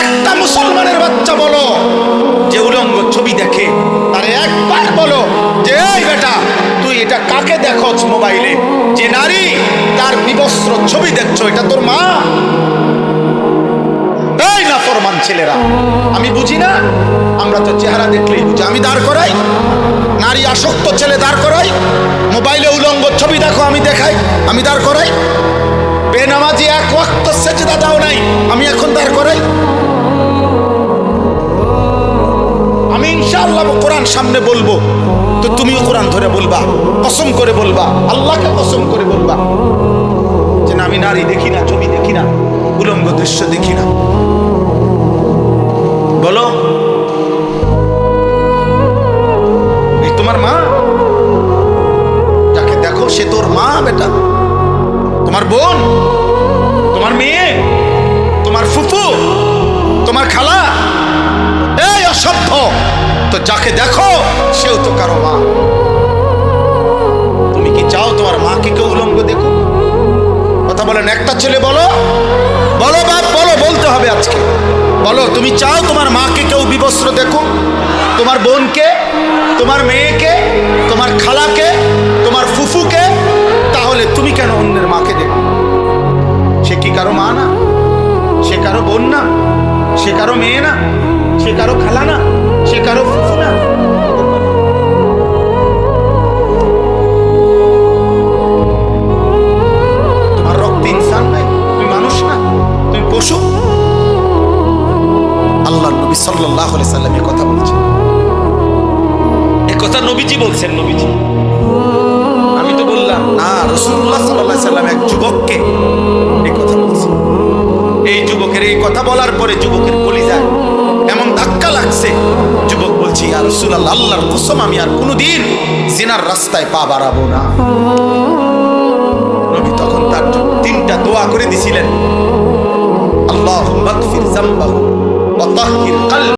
একটা মুসলমানের বাচ্চা বলো যে উলঙ্গ ছবি দেখে, তারে একবার বলো যে এই বেটা তুই এটা কাকে দেখোস মোবাইলে, যে নারী তার বিবস্ত্র ছবি দেখছো, এটা তোর মা? এই না ফরমান ছেলেরা, আমি বুঝি না, আমরা তো চেহারা দেখলেই বুঝি। আমি দাঁড় করাই, নারী আসক্ত ছেলে দাঁড় করাই, মোবাইলে উলঙ্গ ছবি দেখো আমি দেখাই, আমি দাঁড় করাই। বেনামাজি এক ওয়াক্ত সেজদা দাও নাই, আমি এখন দাঁড় করাই। আমি ইনশাআল্লাহ কোরআন সামনে বলবো, তো তুমিও কোরআন ধরে বলবা, কসম করে বলবা, আল্লাহকে কসম করে বলবা যে না আমি নারী দেখি না, ছবি দেখি না, উলঙ্গ দৃশ্য দেখি না। বলো, এই তোমার মা? যাকে দেখো সে তোর মা বেটা, তোমার বোন, তোমার মেয়ে, তোমার ফুফু, তোমার খালা? এই অসভ্য, তো যাকে দেখো সেও তো কারো মা। তুমি কি চাও তোমার মাকে কেউ উলঙ্গ দেখো? কথা বলেন, একটা ছেলে বলো, বলো বাপ বলো, বলতে হবে আজকে, বলো তুমি চাও তোমার মাকে কেউ বিবস্ত্র দেখো? তোমার বোনকে, তোমার মেয়েকে, তোমার খালাকে, তোমার ফুফুকে? তাহলে তুমি কেন অন্যের মাকে দেখো? সে কি কারো মা না? সে কারো বোন না? সে কারো মেয়ে না? সে কারো খালা না? সে কারো ফুফু না? তোমার রক্তে ইনসান নাই? তুমি মানুষ না? তুমি পশু? আল্লাহর নবী সাল্লাল্লাহু আলাইহি সাল্লাম এই কথা বলছেন, এই কথা নবীজি বলছেন। নবীজি, আমি তো বললাম না, রাসূলুল্লাহ সাল্লাল্লাহু আলাইহি সাল্লাম এক যুবককে এই কথা বলছেন। এই যুবকের এই কথা বলার পরে যুবকের কলিজায় এমন ধাক্কা লাগছে, যুবক বলছি ইয়া রাসূলুল্লাহ, আল্লাহর কসম আমি আর কোনোদিন জিনার রাস্তায় পা বাড়াবো না। নবী তখন তার জন্য 3টা দোয়া করে দিছিলেন, আল্লাহুম্মা গফির যামবাহু ওয়া তাহহির কলবাহু।